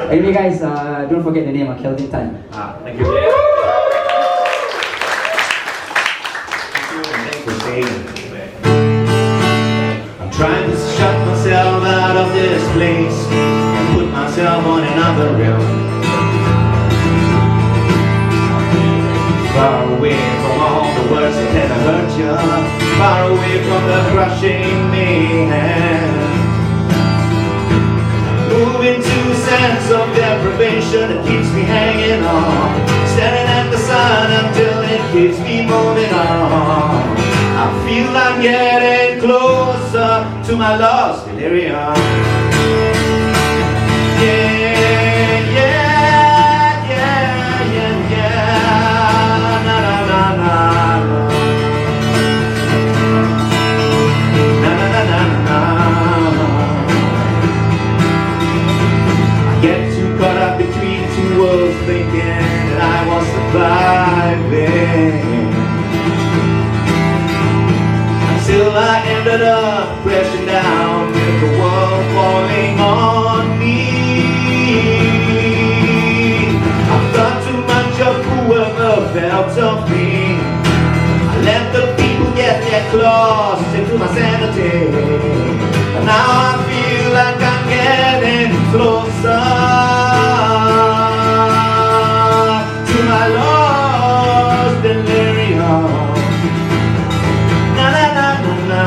Anyway, guys, don't forget the name of Kelvin Tan. Thank you. Thanks for staying. I'm trying to shut myself out of this place and put myself on another realm. Far away from all the words that can hurt you, far away from the crushing mayhem. Moving to a sense of deprivation that keeps me hanging on, staring at the sun until it keeps me moving on. I feel I'm getting closer to my lost delirium. Thinking that I was surviving until I ended up crashing down with the world falling on me. I've thought too much of whoever felt of me. I let the people get their claws into my sanity, and now I feel like I'm getting closer. I lost delirium. Na na na na na.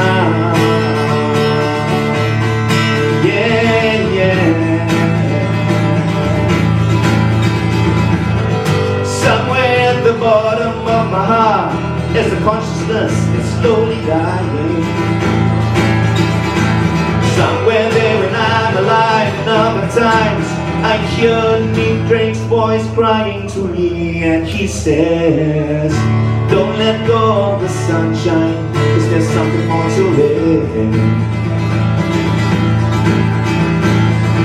Yeah, yeah. Somewhere at the bottom of my heart is a consciousness that's slowly dying. Somewhere there when I'm alive and other times I hear Nick Drake's voice crying to me, and he says, don't let go of the sunshine, cause there's something more to it.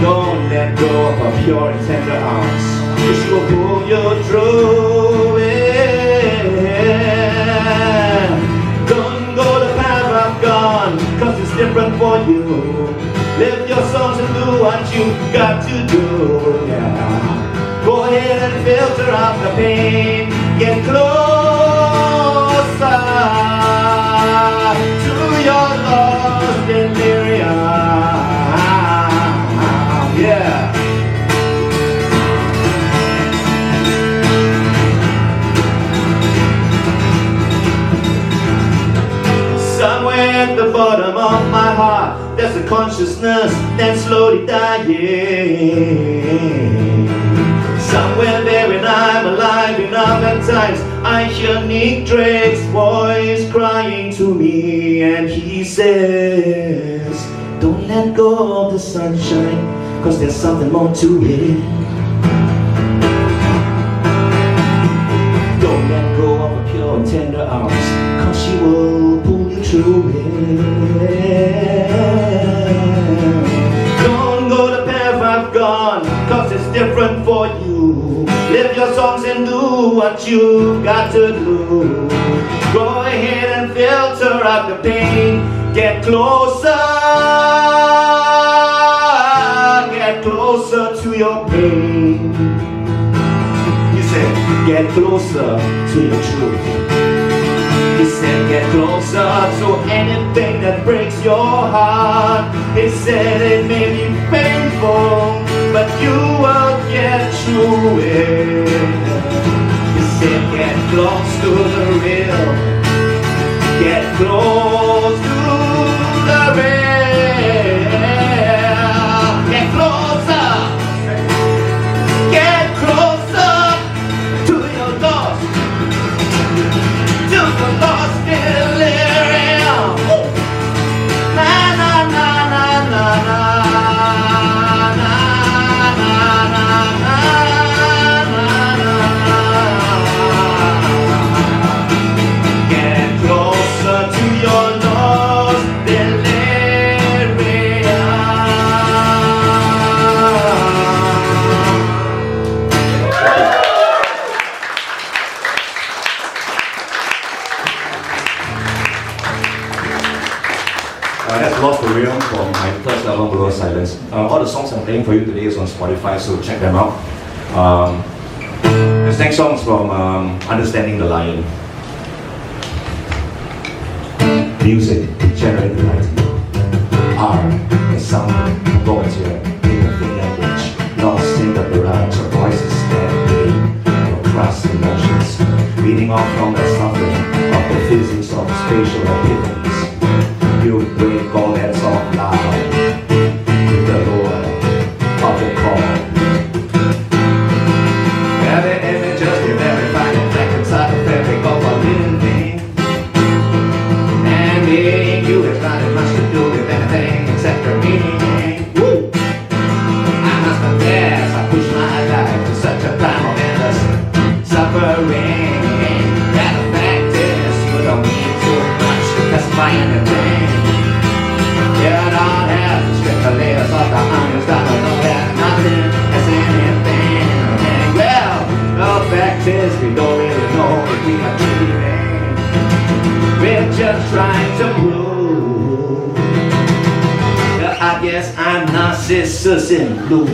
Don't let go of our pure and tender arms, cause she will pull you through it. Don't go the path I've gone, cause it's different for you. Live your songs and do what you got to do, yeah. Go ahead and filter out the pain. Get closer to your lost delirium, yeah. Somewhere at the bottom of my heart there's a consciousness that's slowly dying. Somewhere there when I'm alive enough at times I hear Nick Drake's voice crying to me, and he says, don't let go of the sunshine, cause there's something more to it. Don't let go of her pure and tender arms, cause she will pull you through it. Don't go the path I've gone, cause it's different for you. Live your songs and do what you've got to do. Go ahead and filter out the pain. Get closer to your pain. You said, get closer to your truth. He said, get closer to anything that breaks your heart. He said, it may be painful, but you will get through it. He said, get close to the real. Get close to the real. Get closer. Get closer to your lost. To the lost delirium. Na na na na na na na. playing for you today is on Spotify, so check them out. This next song is from Understanding the Lion. Music, generate reality. R, the sound, volunteer, in the free language, lost in the barrage of voices that bleed across emotions, beating off from the suffering of the physics of spatial epiphanies. You break all that soft loud with the roar of the call. Every image just be verified and back inside the fabric of a living. And being you has not much to do with anything except your meaning. Woo! I must confess, I push my life to such a time of endless suffering. That the fact is, you don't need too much to testify anything. You don't have to strip the layers off the onions down to know that nothing is anything. Well, the fact is, we don't really know if we are dreaming. We're just trying to prove that I guess I'm Narcissus in blue.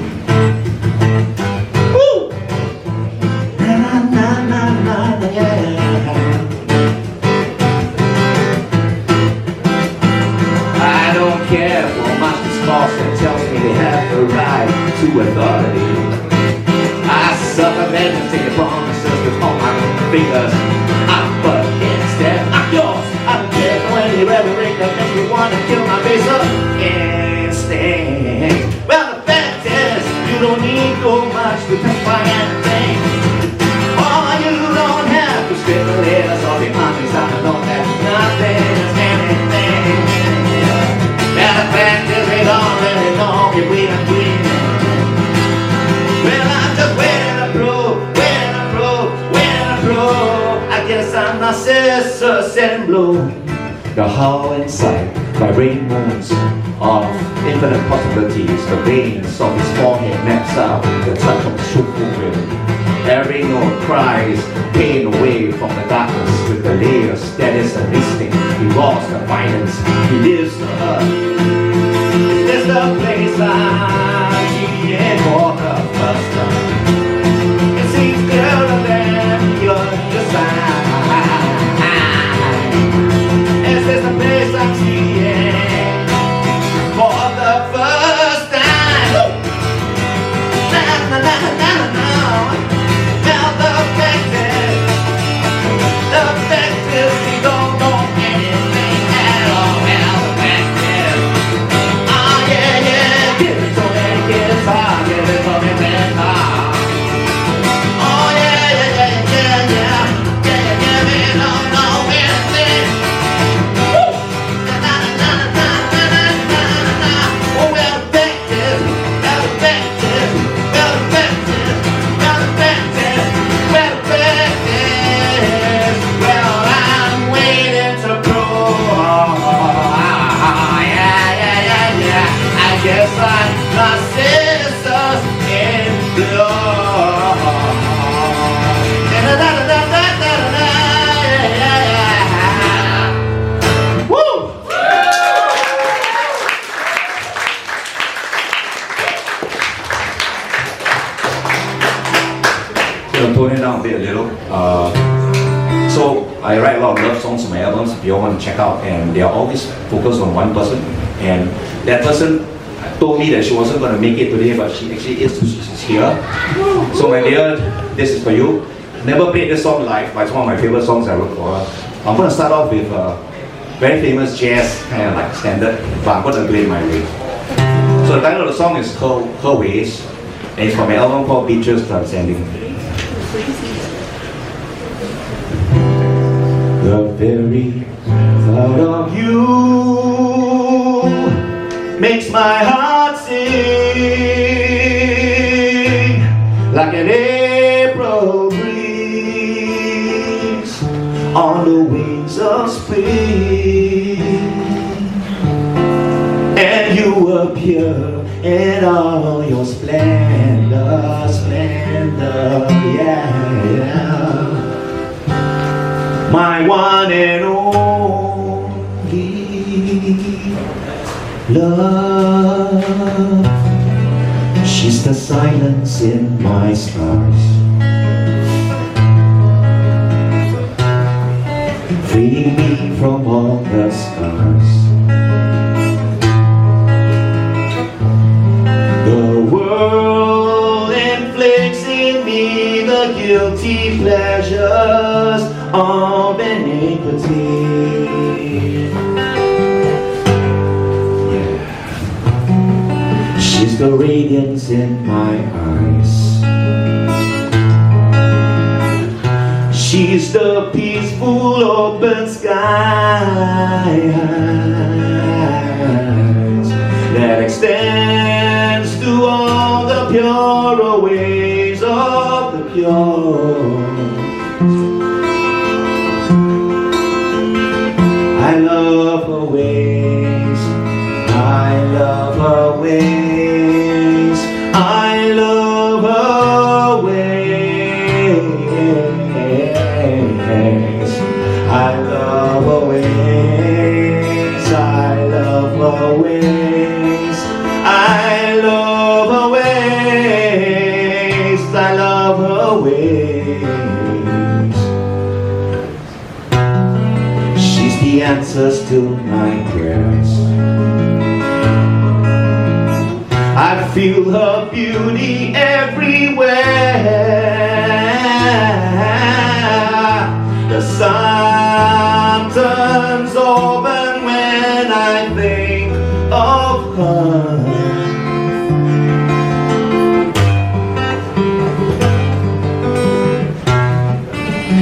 Woo! Na na na na na yeah. I don't care for much this boss that tells me they have the right to authority. I suffer vengeance, take promises with all my fingers. But instead, I'm yours. I don't care for any rhetoric that makes me want to kill my base of instinct. Well, the fact is, you don't need so much to testify anything. Oh, you don't have to strip the layers off the onions down to know that nothing is anything. Well, the fact is, we don't really know if we are dreaming. Well, I'm just waiting to prove, waiting to prove, waiting to prove. I guess I'm Narcissus in blue. The hull inside, vibrating moments of infinite possibilities. The veins of his forehead maps out the touch of truthful will. Every note cries pain away from the darkness with the layers that is an instinct. He roars the violence, he lives the earth. Is this the place I'm seeing for the first time? It seems clearer than your design. Is this the place I'm seeing for the first time? Na na na na na. Now the fact is we don't know anything at all. Well, the fact is, oh yeah yeah, give it to me, give it to me, oh yeah yeah yeah yeah yeah, yeah we don't know anything. Woo! Na na na na na na na na. Oh well, the fact is, well the fact is, well the fact is, well the fact is, well the fact is, well I'm waiting to prove. Yeah yeah yeah yeah. I guess I'm Narcissus in blue. Da da da da da da da. Yeah yeah yeah. Woo! Gonna tone it down a bit a little. So I write a lot of love songs on my albums if you all want to check out, and they are always focused on one person, and that person told me that she wasn't going to make it today, but she actually is. She's here. So my dear, this is for you. Never played this song live, but it's one of my favorite songs I wrote for her. I'm going to start off with very famous jazz, kind of like standard, but I'm going to play my way. So the title of the song is Her Ways, and it's from my album called Beatrice Transcending. The very thought of you makes my heart sing like an April breeze on the wings of spring. And you appear in all your splendor, splendor, yeah. My one and only love. She's the silence in my scars, freeing me from all the scars. The world inflicts in me the guilty pleasures of iniquity. She's the radiance in my eyes. She's the peaceful open skies that extends to all the purer ways of the pure. I love her ways, I love her ways, I love her ways, I love her ways, I love her ways, I love her ways, I love her ways. She's the answers to my prayers. I feel her beauty everywhere. The sun turns open when I think of her.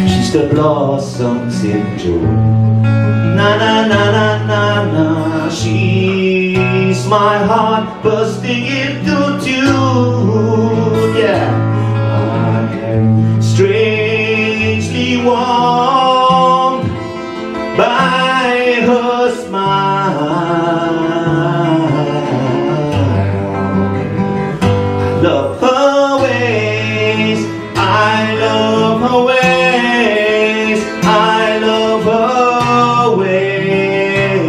She's the blossoms in June. Na na na na na na. She's my heart bursting into tune. Yeah, I am strangely warmed by her smile. I love her ways, I love her ways, I love her ways,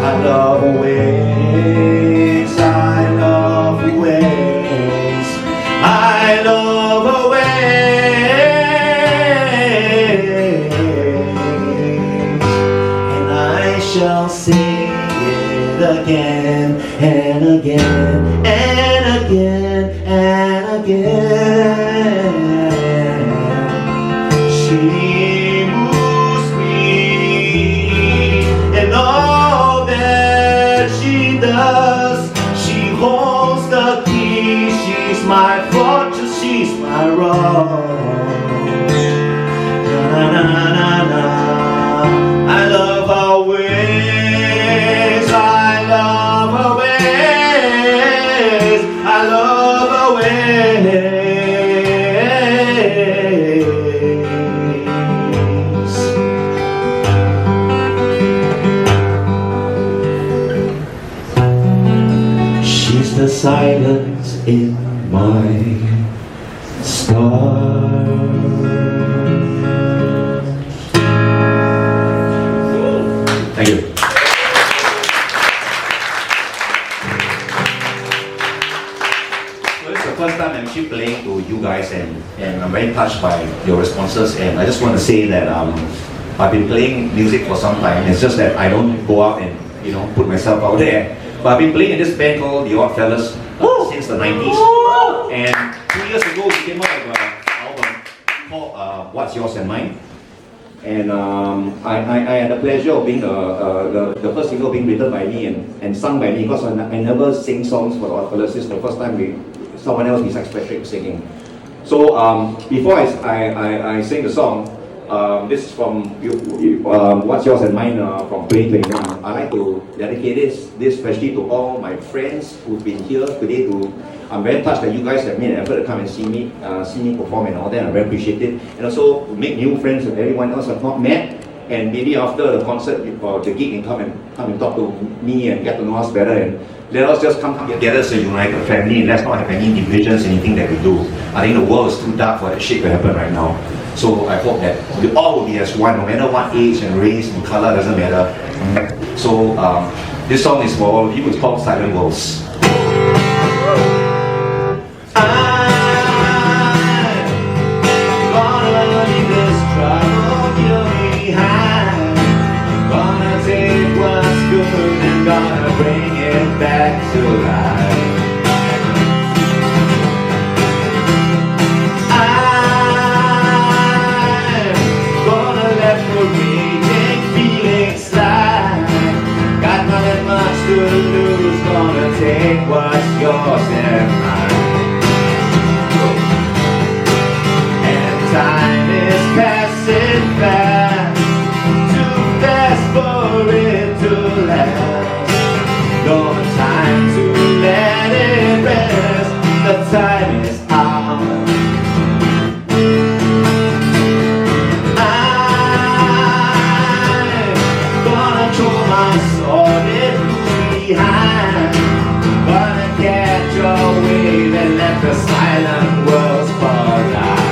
I love her ways, I love her ways, I love her ways, and I shall sing it again and again and again and again. She moves me in all that she does. She holds the key. She's my fortress, she's my rock. Na na na na na. I love her ways, I love her ways, I love her ways. She's the silence in my scars. Thank you. So it's the first time I'm actually playing to you guys, and I'm very touched by your responses. And I just want to say that I've been playing music for some time. It's just that I don't go out and put myself out there. But I've been playing in this band called the Oddfellows since the 90s. And 2 years ago we came out with an album called What's Yours and Mine. And I had the pleasure of being the first single being written by me and sung by me, because I never sing songs for the Oddfellows. This is the first time someone else besides Patrick singing. So before I sing the song, this is from What's Yours and Mine from 2021. I like to dedicate this especially to all my friends who've been here today. I'm very touched that you guys have made an effort to come and see me perform and all that. I very appreciate it. And also to make new friends with everyone else I've not met. And maybe after the concert or the gig, come and talk to me and get to know us better. And let us just come together as a united family. Let's not have any divisions in anything that we do. I think the world is too dark for that shit to happen right now. So I hope that we all will be as one, no matter what age and race and color, doesn't matter. So This song is for all of you. It's called Silent Walls. Gonna bring it back to life. I'm gonna let the raging feelings slide. Got nothing much to lose. Gonna take what's yours and mine. And time is passing fast, too fast for it to last. No time to let it rest. The time is out. I'm gonna throw my sword and lose behind. Gonna catch a wave and let the silent worlds collide.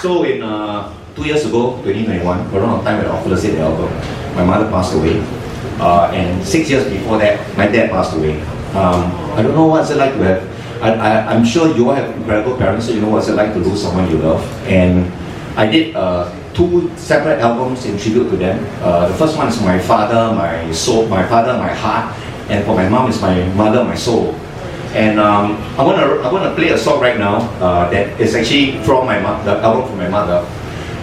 So in 2 years ago, 2021, around the time when Oddfellows did the album, my mother passed away. And 6 years before that, my dad passed away. I don't know what's it like to have, I'm sure you all have incredible parents, so you know what's it like to lose someone you love. And I did 2 separate albums in tribute to them. The first one is My Father, My Soul, My Father, My Heart, and for my mom is My Mother, My Soul. And I'm gonna play a song right now that is actually from the album from my mother,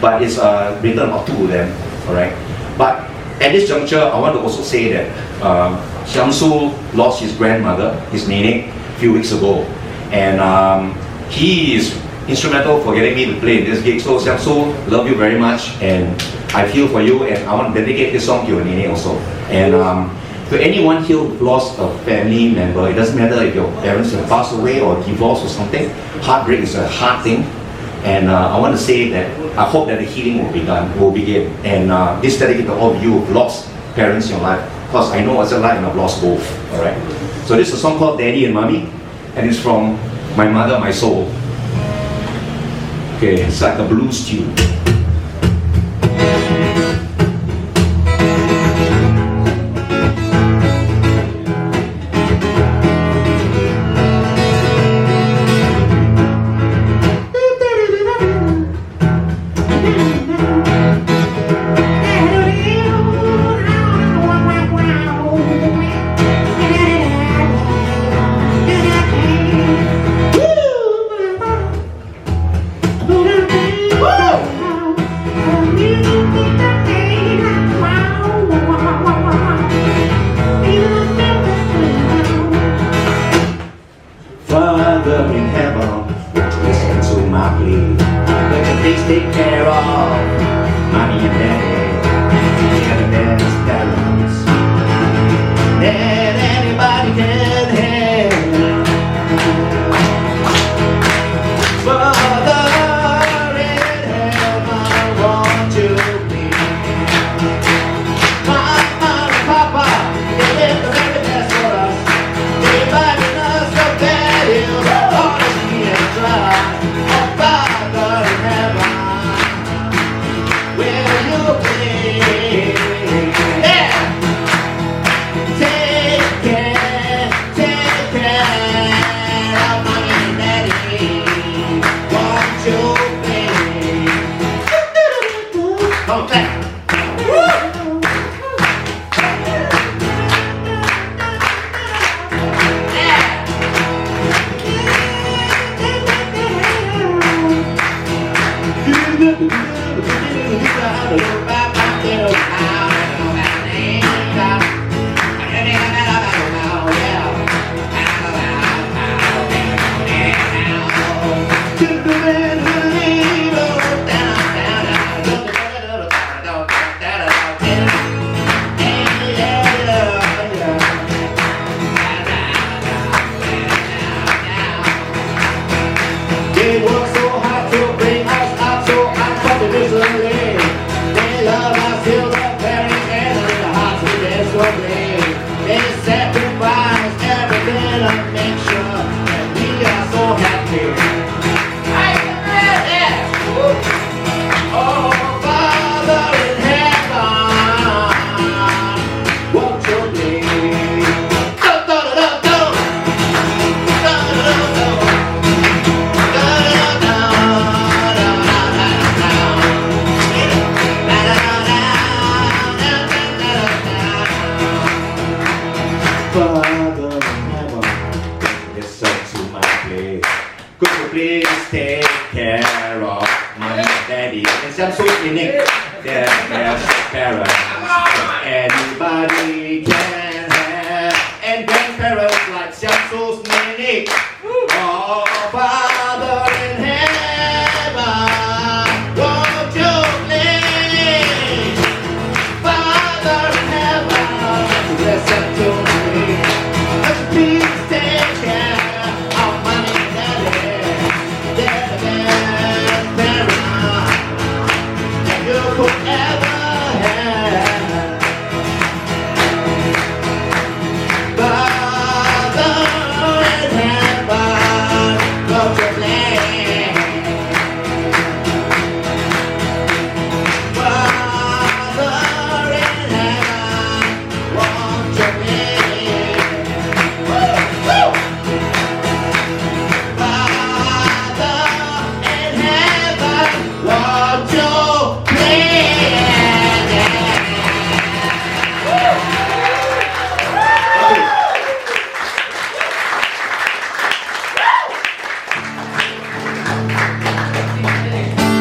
but it's written about 2 of them. All right. But at this juncture, I want to also say that Xiangsu lost his grandmother, his nene, a few weeks ago, and he is instrumental for getting me to play in this gig. So Xiangsu, love you very much, and I feel for you, and I want to dedicate this song to your nene also. And to anyone here who lost a family member, it doesn't matter if your parents have passed away or divorced or something, heartbreak is a hard thing. And I want to say that I hope that the healing will begin. And this is dedicated to all of you who've lost parents in your life, because I know what's it like and I've lost both. Alright. So this is a song called Daddy and Mommy, and it's from My Mother, My Soul. Okay, it's like a blues tune. Take care of mommy and daddy, and there's parents that anybody can have. They work so hard to bring us up so unconditionally. They love us till the very end of the hearts we miserably. They sacrifice everything to make sure that we are so happy. Oh, Father in heaven, won't you please? Father in heaven, listen to my plea. Could you please take care of my daddy in some sort of clinic? Their best parents anybody can have, and grandparents like Samsung's clinic. Oh, Father in heaven, won't you please? Father in heaven, listen to me. Please take care of mommy and daddy. They're the best parents that you could ever have. Father in heaven, won't you please? Father in heaven, won't you please?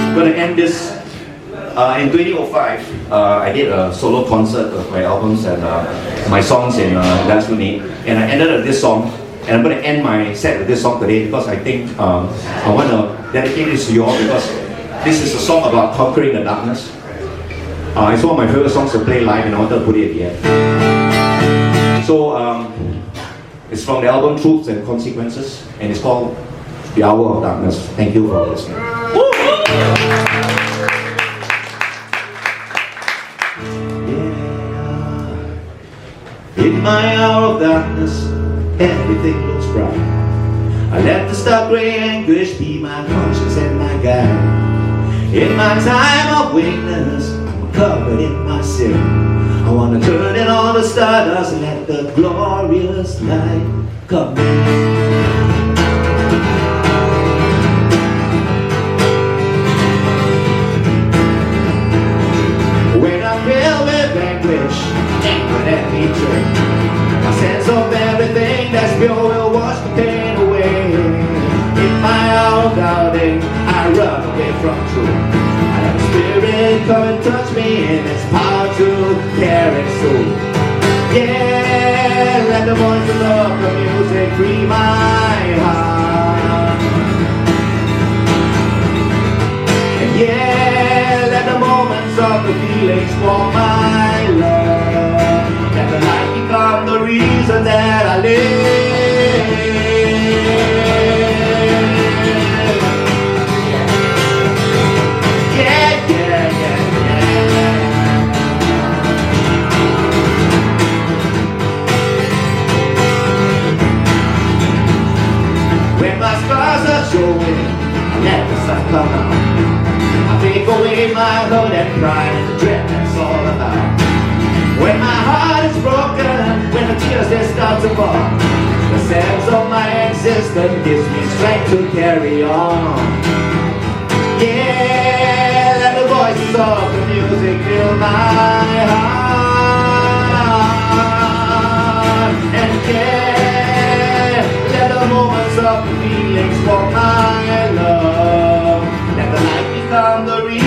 I'm going to end this. In 2005, I did a solo concert of my albums and my songs in Last Unit, and I ended with this song. And I'm going to end my set with this song today because I think I want to dedicate this to you all because this is a song about conquering the darkness. It's one of my favorite songs to play live, and I wanted to put it at the end. So it's from the album Truths and Consequences, and it's called The Hour of Darkness. Thank you for listening. In my hour of darkness, everything looks bright. I let the stark grey anguish be my conscience and my guide. In my time of weakness, I'm covered in my sin. I want to turn in all the stardust and let the glorious light come in. When I'm filled with anguish, anger and hatred, my sense of everything that's pure will wash the pain away. In my hour of doubting, I run away from truth. I let the Spirit come and touch me in its power to carry soul. Yeah, let the voices of the music free my heart. And yeah, let the moments of the feelings for my love. Let the light become the reason that I live. Yeah, yeah, yeah, yeah. When my scars are showing, I let the sun come out. I take away my hurt and pride and the dread that's all about. When my heart is broken, when the tears they start to fall, the sense of my existence gives me strength to carry on. Yeah, let the voices of the music fill my heart. And yeah, let the moments of the feelings for my love, let the light become the reason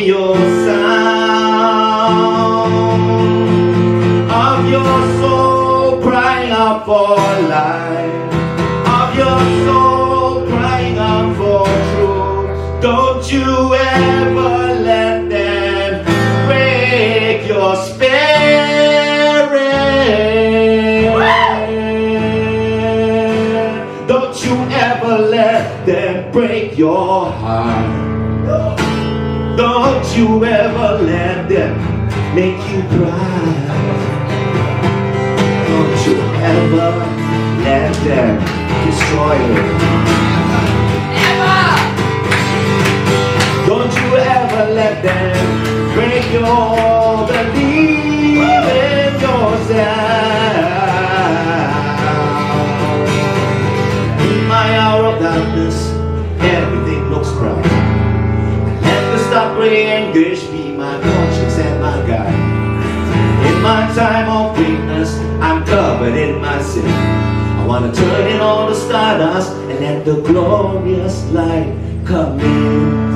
your sound of your soul crying out for life, of your soul crying out for truth. Don't you ever let them break your spirit. Don't you ever let them break your heart. Don't you ever let them make you cry. Don't you ever let them destroy you. Don't you ever let them break your belief in yourself. In my hour of darkness, everything looks bright. Let the star re-engage me, my conscience and my guide. In my time of weakness, I'm covered in my sin. I wanna turn in all the stardust and let the glorious light come in.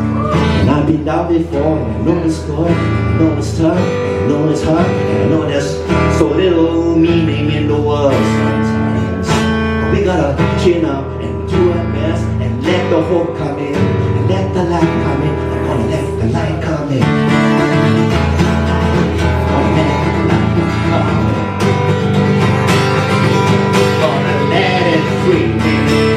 And I've been down before, and I know it's good, and I know it's tough, and I know it's hard, and I know there's so little meaning in the world sometimes. But we gotta chin up and do our best and let the hope come in, and let the light come in. I'm gonna let the light come in. Gonna let the light come in. Gonna let it free.